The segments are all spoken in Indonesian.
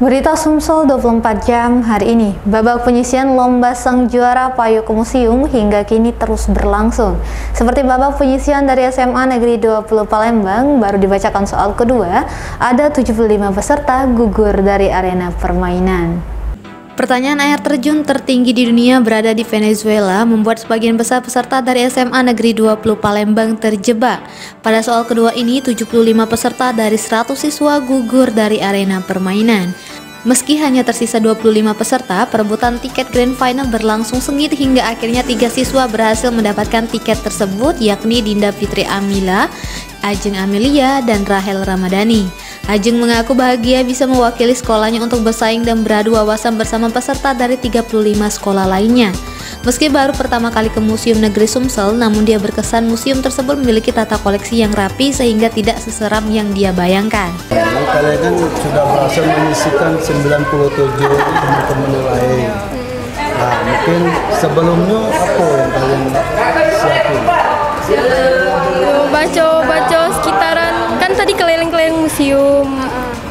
Berita Sumsel 24 jam hari ini, babak penyisian lomba sang juara Payung ke Museum hingga kini terus berlangsung. Seperti babak penyisian dari SMA Negeri 20 Palembang, baru dibacakan soal kedua, ada 75 peserta gugur dari arena permainan. Pertanyaan air terjun tertinggi di dunia berada di Venezuela membuat sebagian besar peserta dari SMA Negeri 20 Palembang terjebak. Pada soal kedua ini, 75 peserta dari 100 siswa gugur dari arena permainan. Meski hanya tersisa 25 peserta, perebutan tiket Grand Final berlangsung sengit hingga akhirnya 3 siswa berhasil mendapatkan tiket tersebut, yakni Dinda Fitri Amila, Ajeng Amelia, dan Rahel Ramadhani. Ajeng mengaku bahagia bisa mewakili sekolahnya untuk bersaing dan beradu wawasan bersama peserta dari 35 sekolah lainnya. Meski baru pertama kali ke Museum Negeri Sumsel, namun dia berkesan museum tersebut memiliki tata koleksi yang rapi sehingga tidak seseram yang dia bayangkan. Kalian kan sudah berhasil menyisikan 97 teman-teman lain. Nah, mungkin sebelumnya apa yang kalian siapin? Baca sekitaran, kan tadi keliling-keliling museum,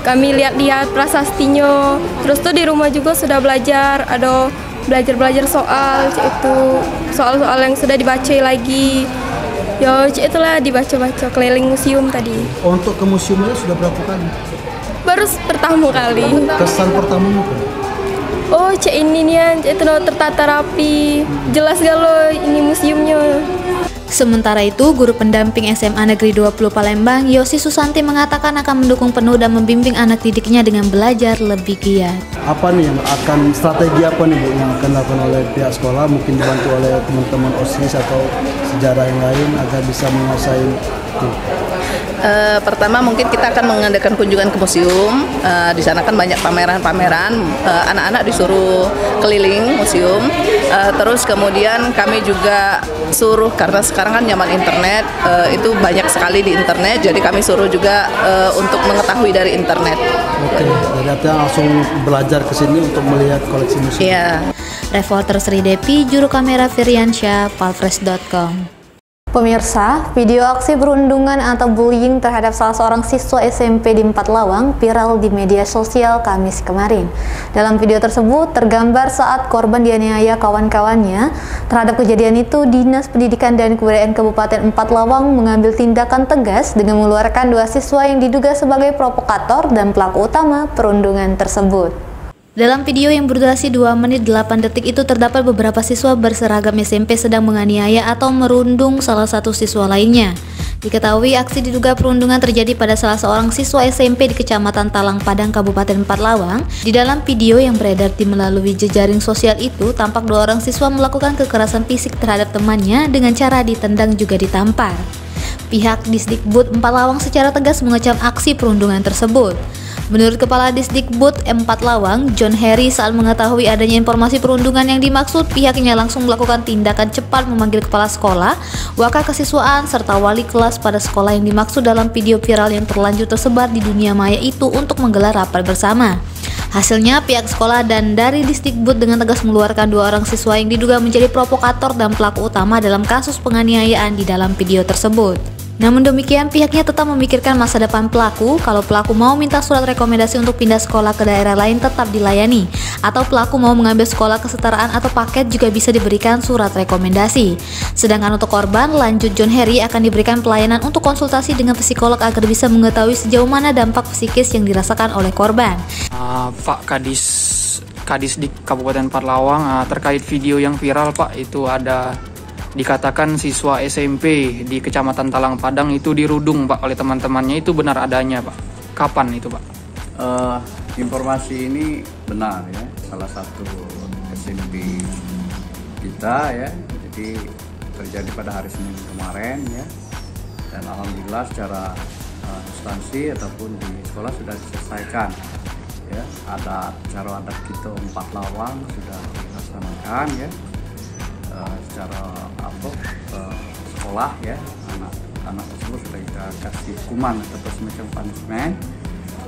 kami lihat-lihat prasastinya, terus tuh di rumah juga sudah belajar, ada belajar soal, itu soal-soal yang sudah dibaca lagi, ya itulah dibaca-baca keliling museum tadi. Untuk ke museumnya sudah berapa kali? Baru pertama kali. Kesan pertama apa? Oh, ini nih, itu tertata rapi, jelas galau ini museumnya. Sementara itu, guru pendamping SMA Negeri 20 Palembang, Yosi Susanti mengatakan akan mendukung penuh dan membimbing anak didiknya dengan belajar lebih giat. Apa nih yang akan, strategi apa nih Bu yang akan dilakukan oleh pihak sekolah, mungkin dibantu oleh teman-teman OSIS atau sejarah yang lain agar bisa menguasai itu? Pertama mungkin kita akan mengadakan kunjungan ke museum. Di sana kan banyak pameran-pameran, anak-anak disuruh keliling museum. Terus kemudian kami juga suruh, karena sekarang kan zaman internet, itu banyak sekali di internet, jadi kami suruh juga untuk mengetahui dari internet. Oke, jadi langsung belajar ke sini untuk melihat koleksi museum. Iya. Reporter Sri Depi, juru kamera Firyansyah, palfresh.com. Pemirsa, video aksi perundungan atau bullying terhadap salah seorang siswa SMP di Empat Lawang viral di media sosial Kamis kemarin. Dalam video tersebut tergambar saat korban dianiaya kawan-kawannya. Terhadap kejadian itu, Dinas Pendidikan dan Kebudayaan Kabupaten Empat Lawang mengambil tindakan tegas dengan mengeluarkan 2 siswa yang diduga sebagai provokator dan pelaku utama perundungan tersebut. Dalam video yang berdurasi 2 menit 8 detik itu terdapat beberapa siswa berseragam SMP sedang menganiaya atau merundung salah satu siswa lainnya. Diketahui aksi diduga perundungan terjadi pada salah seorang siswa SMP di Kecamatan Talang Padang, Kabupaten Empat Lawang. Di dalam video yang beredar melalui jejaring sosial itu, tampak 2 orang siswa melakukan kekerasan fisik terhadap temannya dengan cara ditendang juga ditampar. Pihak Disdikbud Empat Lawang secara tegas mengecam aksi perundungan tersebut. Menurut Kepala Disdikbud Empat Lawang, John Harry, saat mengetahui adanya informasi perundungan yang dimaksud, pihaknya langsung melakukan tindakan cepat memanggil kepala sekolah, wakil kesiswaan, serta wali kelas pada sekolah yang dimaksud dalam video viral yang terlanjur tersebar di dunia maya itu untuk menggelar rapat bersama. Hasilnya, pihak sekolah dan dari Disdikbud dengan tegas mengeluarkan 2 orang siswa yang diduga menjadi provokator dan pelaku utama dalam kasus penganiayaan di dalam video tersebut. Namun demikian, pihaknya tetap memikirkan masa depan pelaku. Kalau pelaku mau minta surat rekomendasi untuk pindah sekolah ke daerah lain tetap dilayani, atau pelaku mau mengambil sekolah kesetaraan atau paket juga bisa diberikan surat rekomendasi. Sedangkan untuk korban, lanjut John Harry akan diberikan pelayanan untuk konsultasi dengan psikolog agar bisa mengetahui sejauh mana dampak psikis yang dirasakan oleh korban. Pak Kadis di Kabupaten Empat Lawang, terkait video yang viral Pak, itu ada dikatakan siswa SMP di Kecamatan Talang Padang itu dirudung Pak oleh teman-temannya, itu benar adanya Pak? Kapan itu Pak? Informasi ini benar ya, salah satu SMP kita ya, jadi terjadi pada hari Senin kemarin ya, dan alhamdulillah secara instansi ataupun di sekolah sudah diselesaikan ya. Ada cara adat kita Empat Lawang sudah dilaksanakan ya, secara sekolah ya, anak anak tersebut sudah kita kasih hukuman atau semacam punishment.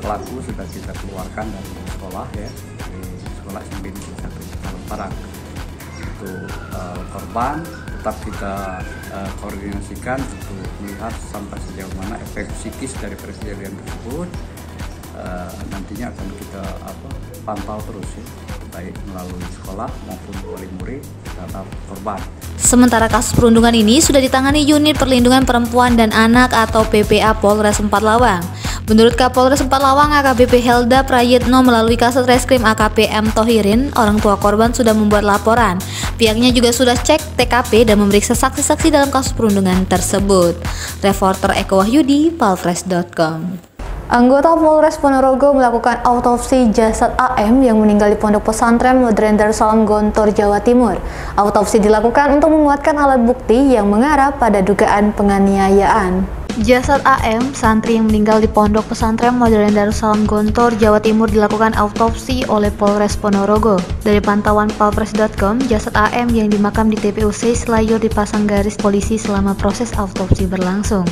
Pelaku sudah kita keluarkan dari sekolah ya, dari sekolah SMP Negeri 1 Cipalem Padang. Untuk korban tetap kita koordinasikan untuk melihat sampai sejauh mana efek psikis dari kejadian tersebut. Nantinya akan kita pantau terus ya, baik melalui sekolah maupun wali murid terhadap korban. Sementara kasus perundungan ini sudah ditangani Unit Perlindungan Perempuan dan Anak atau PPA Polres 4 Lawang. Menurut Kapolres 4 Lawang AKBP Helda Prayitno, melalui Kasat Reskrim AKP M Tohirin, orang tua korban sudah membuat laporan. Pihaknya juga sudah cek TKP dan memeriksa saksi-saksi dalam kasus perundungan tersebut. Reporter Eko Wahyudi, palfresh.com. Anggota Polres Ponorogo melakukan autopsi jasad AM yang meninggal di Pondok Pesantren Modern Darussalam Gontor, Jawa Timur. Autopsi dilakukan untuk menguatkan alat bukti yang mengarah pada dugaan penganiayaan. Jasad AM, santri yang meninggal di Pondok Pesantren Modern Darussalam Gontor, Jawa Timur, dilakukan autopsi oleh Polres Ponorogo. Dari pantauan palfresh.com, jasad AM yang dimakam di TPUC Selayur dipasang garis polisi selama proses autopsi berlangsung.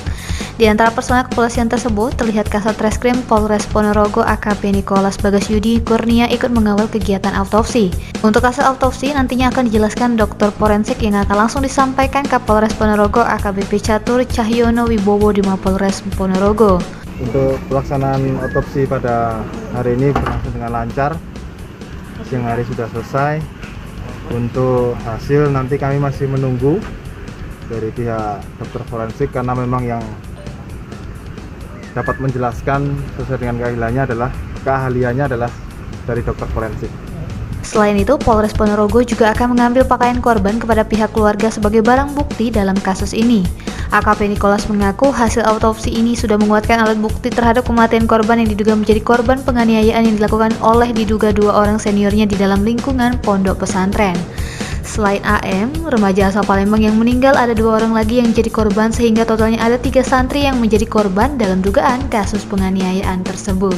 Di antara personel kepolisian tersebut terlihat Kasat Reskrim Polres Ponorogo AKP Nikolas Bagasyudi Kurnia ikut mengawal kegiatan autopsi. Untuk hasil autopsi nantinya akan dijelaskan dokter forensik yang akan langsung disampaikan ke Polres Ponorogo AKBP Catur Cahyono Wibowo di Mapolres Ponorogo. Untuk pelaksanaan otopsi pada hari ini berlangsung dengan lancar. Siang hari sudah selesai. Untuk hasil nanti kami masih menunggu dari pihak dokter forensik, karena memang yang dapat menjelaskan sesuai dengan keahliannya adalah dari dokter forensik. Selain itu, Polres Ponorogo juga akan mengambil pakaian korban kepada pihak keluarga sebagai barang bukti dalam kasus ini. AKP Nikolas mengaku hasil autopsi ini sudah menguatkan alat bukti terhadap kematian korban yang diduga menjadi korban penganiayaan yang dilakukan oleh diduga 2 orang seniornya di dalam lingkungan pondok pesantren. Selain AM, remaja asal Palembang yang meninggal, ada 2 orang lagi yang jadi korban sehingga totalnya ada 3 santri yang menjadi korban dalam dugaan kasus penganiayaan tersebut.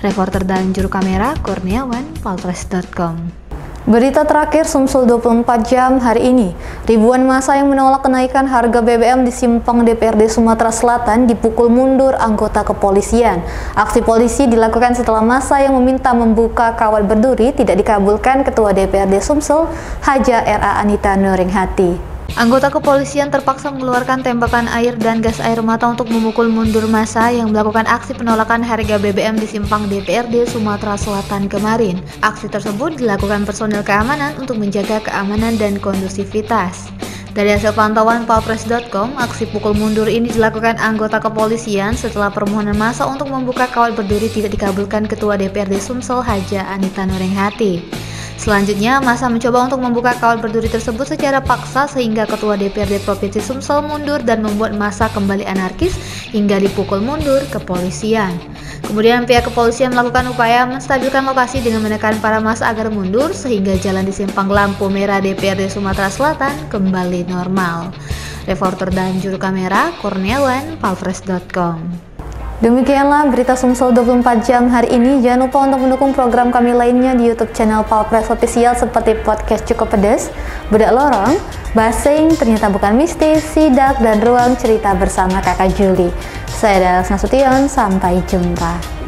Reporter dan juru kamera Kurniawan, palfresh.com. Berita terakhir Sumsel 24 jam hari ini, ribuan massa yang menolak kenaikan harga BBM di simpang DPRD Sumatera Selatan dipukul mundur anggota kepolisian. Aksi polisi dilakukan setelah massa yang meminta membuka kawat berduri tidak dikabulkan Ketua DPRD Sumsel, Haja RA Anita Nuringhati. Anggota kepolisian terpaksa mengeluarkan tembakan air dan gas air mata untuk memukul mundur massa yang melakukan aksi penolakan harga BBM di simpang DPRD Sumatera Selatan kemarin. Aksi tersebut dilakukan personel keamanan untuk menjaga keamanan dan kondusivitas. Dari hasil pantauan palfresh.com, aksi pukul mundur ini dilakukan anggota kepolisian setelah permohonan massa untuk membuka kawat berduri tidak dikabulkan Ketua DPRD Sumsel, Haja Anita Nuringhati. Selanjutnya, massa mencoba untuk membuka kawat berduri tersebut secara paksa sehingga Ketua DPRD Provinsi Sumsel mundur dan membuat massa kembali anarkis hingga dipukul mundur kepolisian. Kemudian pihak kepolisian melakukan upaya menstabilkan lokasi dengan menekan para massa agar mundur sehingga jalan di simpang lampu merah DPRD Sumatera Selatan kembali normal. Reporter dan juru kamera Kurniawan, palfresh.com. Demikianlah berita Sumsel 24 jam hari ini. Jangan lupa untuk mendukung program kami lainnya di YouTube channel Palfresh Official seperti podcast Cukup Pedes, Bedak Lorong, Basing, Ternyata Bukan Mistis, Sidak, dan Ruang Cerita bersama Kakak Juli. Saya Dallas Nasution, sampai jumpa.